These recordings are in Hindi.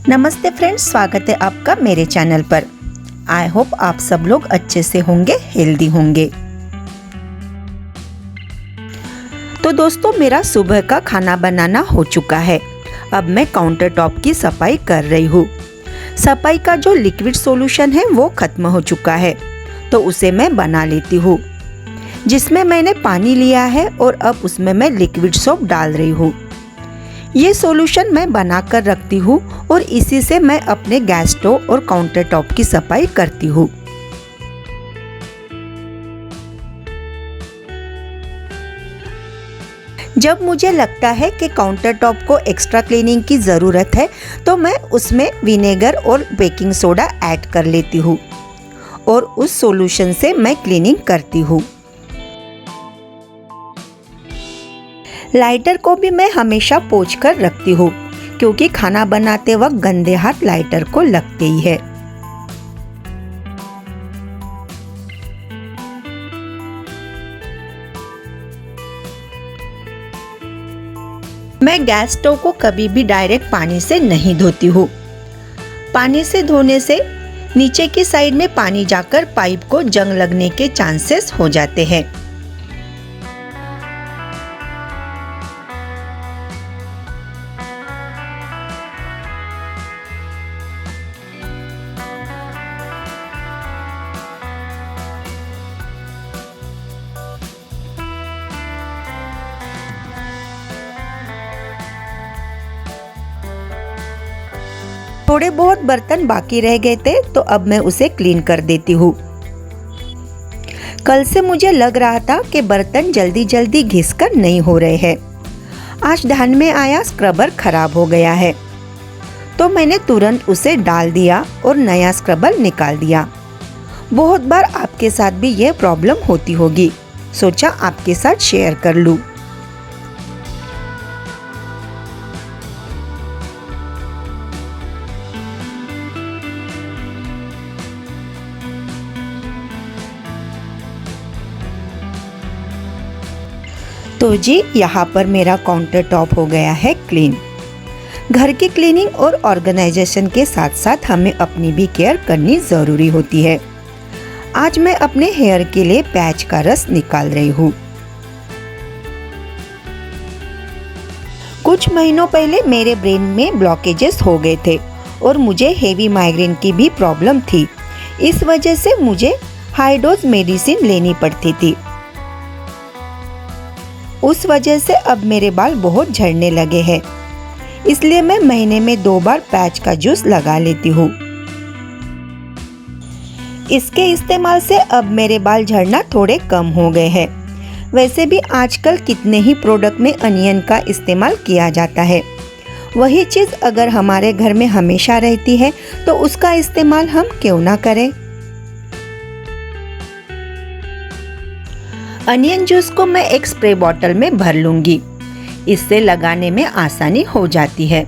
नमस्ते फ्रेंड्स, स्वागत है आपका मेरे चैनल पर। आई होप आप सब लोग अच्छे से होंगे, हेल्दी होंगे। तो दोस्तों, मेरा सुबह का खाना बनाना हो चुका है। अब मैं काउंटर टॉप की सफाई कर रही हूँ। सफाई का जो लिक्विड सॉल्यूशन है वो खत्म हो चुका है, तो उसे मैं बना लेती हूँ। जिसमें मैंने पानी लिया है और अब उसमें मैं लिक्विड सोप डाल रही हूँ। ये सॉल्यूशन मैं बनाकर रखती हूँ और इसी से मैं अपने गैस स्टोव और काउंटर टॉप की सफाई करती हूँ। जब मुझे लगता है कि काउंटर टॉप को एक्स्ट्रा क्लीनिंग की ज़रूरत है, तो मैं उसमें विनेगर और बेकिंग सोडा ऐड कर लेती हूँ और उस सॉल्यूशन से मैं क्लीनिंग करती हूँ। लाइटर को भी मैं हमेशा पोंछ कर रखती हूँ, क्योंकि खाना बनाते वक्त गंदे हाथ लाइटर को लगते ही है। मैं गैस स्टोव को कभी भी डायरेक्ट पानी से नहीं धोती हूँ। पानी से धोने से नीचे की साइड में पानी जाकर पाइप को जंग लगने के चांसेस हो जाते हैं। थोड़े बहुत बर्तन बाकी रह गए थे, तो अब मैं उसे क्लीन कर देती हूँ। कल से मुझे लग रहा था कि बर्तन जल्दी जल्दी घिसकर नहीं हो रहे हैं। आज ध्यान में आया स्क्रबर खराब हो गया है, तो मैंने तुरंत उसे डाल दिया और नया स्क्रबर निकाल दिया। बहुत बार आपके साथ भी यह प्रॉब्लम होती होगी, सोचा आपके साथ शेयर कर लूँ। तो जी, यहाँ पर मेरा काउंटर टॉप हो गया है क्लीन। घर की क्लीनिंग और ऑर्गेनाइजेशन के साथ साथ हमें अपनी भी केयर करनी ज़रूरी होती है। आज मैं अपने हेयर के लिए पैच का रस निकाल रही हूँ। कुछ महीनों पहले मेरे ब्रेन में ब्लॉकेजेस हो गए थे और मुझे हेवी माइग्रेन की भी प्रॉब्लम थी। इस वजह से मुझे हाई डोज मेडिसिन लेनी पड़ती थी। उस वजह से अब मेरे बाल बहुत झड़ने लगे हैं, इसलिए मैं महीने में 2 बार पैच का जूस लगा लेती हूँ। इसके इस्तेमाल से अब मेरे बाल झड़ना थोड़े कम हो गए हैं। वैसे भी आजकल कितने ही प्रोडक्ट में अनियन का इस्तेमाल किया जाता है। वही चीज़ अगर हमारे घर में हमेशा रहती है, तो उसका इस्तेमाल हम क्यों ना करें। अनियन जूस को मैं एक स्प्रे बॉटल में भर लूंगी। इससे लगाने में आसानी हो जाती है।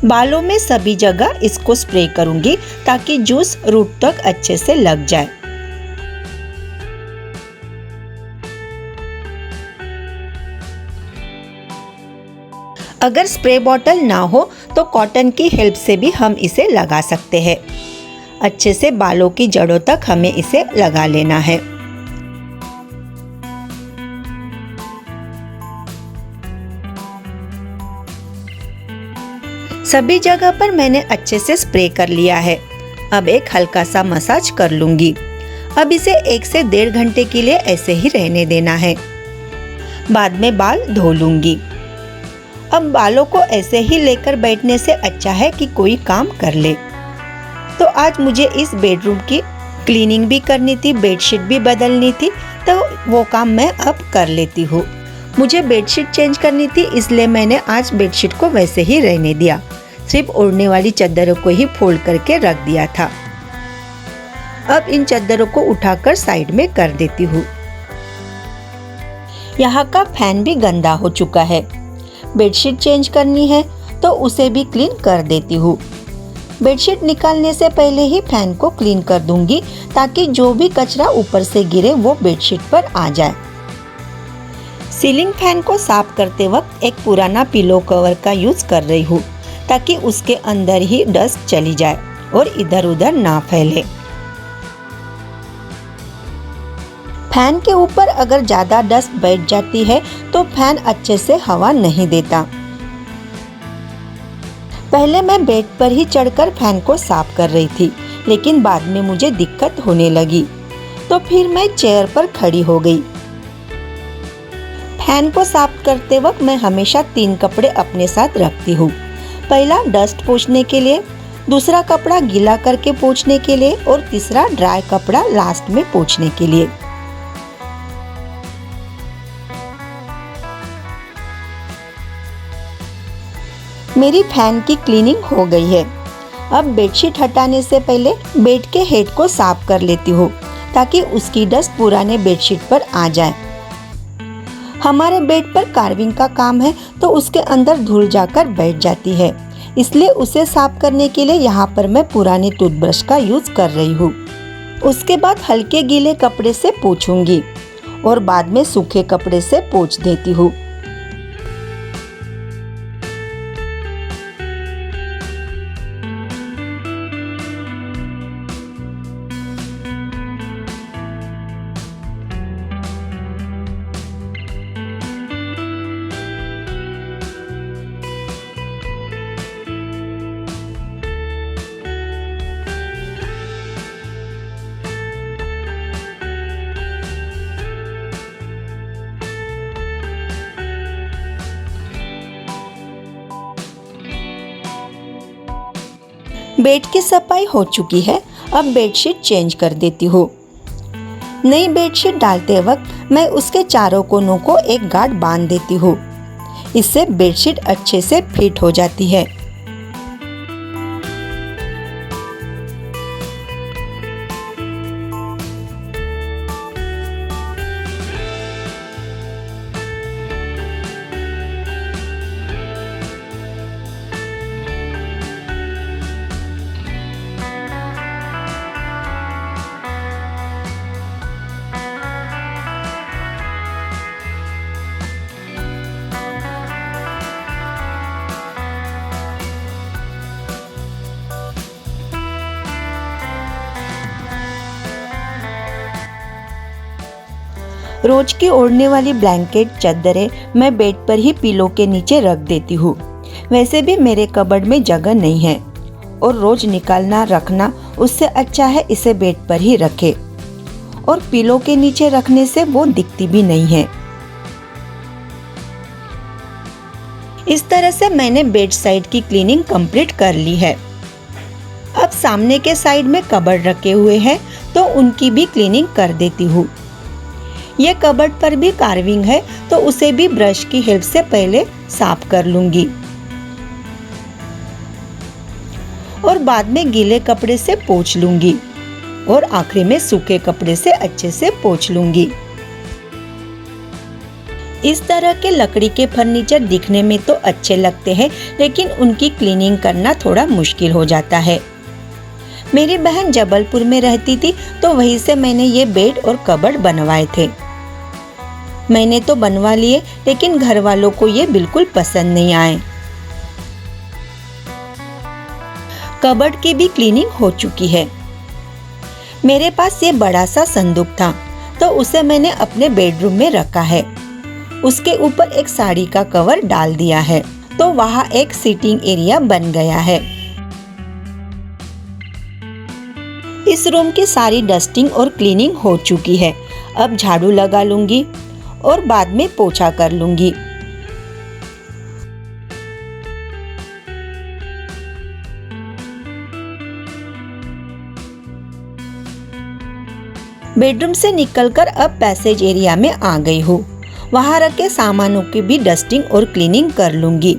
बालों में सभी जगह इसको स्प्रे करूंगी, ताकि जूस रूट तक अच्छे से लग जाए। अगर स्प्रे बॉटल ना हो तो कॉटन की हेल्प से भी हम इसे लगा सकते हैं। अच्छे से बालों की जड़ों तक हमें इसे लगा लेना है। सभी जगह पर मैंने अच्छे से स्प्रे कर लिया है। अब एक हल्का सा मसाज कर लूंगी। अब इसे 1 से 1.5 घंटे के लिए ऐसे ही रहने देना है। बाद में बाल धो लूंगी। अब बालों को ऐसे ही लेकर बैठने से अच्छा है कि कोई काम कर ले। तो आज मुझे इस बेडरूम की क्लीनिंग भी करनी थी, बेडशीट भी बदलनी थी, तो वो काम मैं अब कर लेती हूँ। मुझे बेडशीट चेंज करनी थी, इसलिए मैंने आज बेडशीट को वैसे ही रहने दिया। सिर्फ ओढ़ने वाली चादरों को ही फोल्ड करके रख दिया था। अब इन चादरों को उठाकर साइड में कर देती हूँ। यहाँ का फैन भी गंदा हो चुका है। बेडशीट चेंज करनी है, तो उसे भी क्लीन कर देती हूँ। बेडशीट निकालने से पहले ही फैन को क्लीन कर दूंगी ताकि जो भी कचरा ऊपर से गिरे वो बेडशीट पर आ जाए। सीलिंग फैन को साफ करते वक्त एक पुराना पिलो कवर का यूज कर रही हूँ ताकि उसके अंदर ही डस्ट चली जाए और इधर उधर ना फैले। फैन के ऊपर अगर ज़्यादा डस्ट बैठ जाती है तो फैन अच्छे से हवा नहीं देता। पहले मैं बेड पर ही चढ़कर फैन को साफ कर रही थी, लेकिन बाद में मुझे दिक्कत होने लगी तो फिर मैं चेयर पर खड़ी हो गई। फैन को साफ करते वक्त मैं हमेशा 3 कपड़े अपने साथ रखती हूँ। पहला डस्ट पोंछने के लिए, दूसरा कपड़ा गीला करके पोंछने के लिए और तीसरा ड्राई कपड़ा लास्ट में पोंछने के लिए। मेरी फैन की क्लीनिंग हो गई है। अब बेडशीट हटाने से पहले बेड के हेड को साफ कर लेती हूँ ताकि उसकी डस्ट पुराने बेडशीट पर आ जाए। हमारे बेड पर कार्विंग का काम है तो उसके अंदर धूल जाकर बैठ जाती है, इसलिए उसे साफ करने के लिए यहाँ पर मैं पुरानी टूथब्रश का यूज कर रही हूँ। उसके बाद हल्के गीले कपड़े से पोंछूंगी और बाद में सूखे कपड़े से पोंछ देती हूँ। बेड की सफाई हो चुकी है। अब बेडशीट चेंज कर देती हूँ। नई बेडशीट डालते वक्त मैं उसके चारों कोनों को एक गांठ बांध देती हूँ। इससे बेडशीट अच्छे से फिट हो जाती है। रोज की ओढ़ने वाली ब्लैंकेट चादरें मैं बेड पर ही पिलो के नीचे रख देती हूँ। वैसे भी मेरे कबर्ड में जगह नहीं है और रोज निकालना रखना उससे अच्छा है इसे बेड पर ही रखे और पिलो के नीचे रखने से वो दिखती भी नहीं है। इस तरह से मैंने बेड साइड की क्लीनिंग कंप्लीट कर ली है। अब सामने के साइड में कबर्ड रखे हुए हैं तो उनकी भी क्लीनिंग कर देती हूँ। ये कबर्ड पर भी कार्विंग है तो उसे भी ब्रश की हेल्प से पहले साफ कर लूंगी और बाद में गीले कपड़े से पोंछ लूंगी और आखिरी में सूखे कपड़े से अच्छे से पोंछ लूंगी। इस तरह के लकड़ी के फर्नीचर दिखने में तो अच्छे लगते हैं, लेकिन उनकी क्लीनिंग करना थोड़ा मुश्किल हो जाता है। मेरी बहन जबलपुर में रहती थी तो वहीं से मैंने ये बेड और कबर्ड बनवाए थे। मैंने तो बनवा लिए, लेकिन घर वालों को ये बिल्कुल पसंद नहीं आए। कबर्ड की भी क्लीनिंग हो चुकी है। मेरे पास ये बड़ा सा संदूक था तो उसे मैंने अपने बेडरूम में रखा है। उसके ऊपर एक साड़ी का कवर डाल दिया है तो वहाँ एक सीटिंग एरिया बन गया है। इस रूम की सारी डस्टिंग और क्लीनिंग हो चुकी है। अब झाड़ू लगा लूंगी और बाद में पोछा कर लूंगी। बेडरूम से निकलकर अब पैसेज एरिया में आ गई हूँ। वहाँ रखे सामानों की भी डस्टिंग और क्लीनिंग कर लूंगी।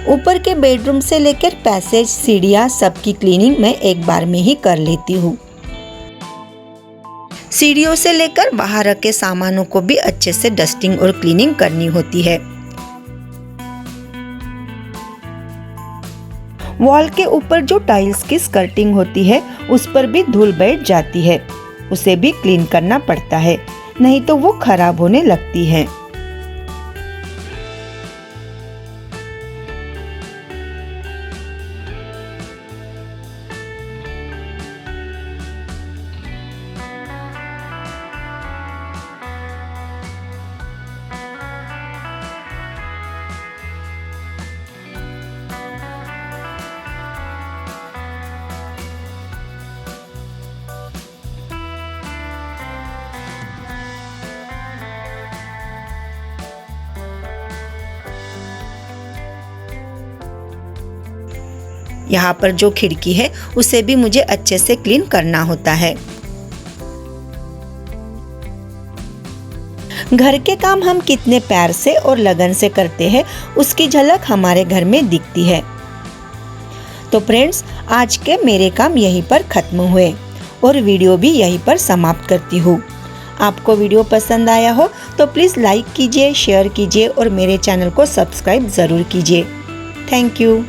ऊपर के बेडरूम से लेकर पैसेज, सीढ़ियाँ सबकी क्लीनिंग मैं एक बार में ही कर लेती हूँ। सीढ़ियों से लेकर बाहर रखे सामानों को भी अच्छे से डस्टिंग और क्लीनिंग करनी होती है। वॉल के ऊपर जो टाइल्स की स्कर्टिंग होती है उस पर भी धूल बैठ जाती है, उसे भी क्लीन करना पड़ता है, नहीं तो वो खराब होने लगती है। यहाँ पर जो खिड़की है उसे भी मुझे अच्छे से क्लीन करना होता है। घर के काम हम कितने प्यार से और लगन से करते हैं उसकी झलक हमारे घर में दिखती है। तो फ्रेंड्स, आज के मेरे काम यहीं पर खत्म हुए और वीडियो भी यहीं पर समाप्त करती हूँ। आपको वीडियो पसंद आया हो तो प्लीज़ लाइक कीजिए, शेयर कीजिए और मेरे चैनल को सब्सक्राइब ज़रूर कीजिए। Thank you.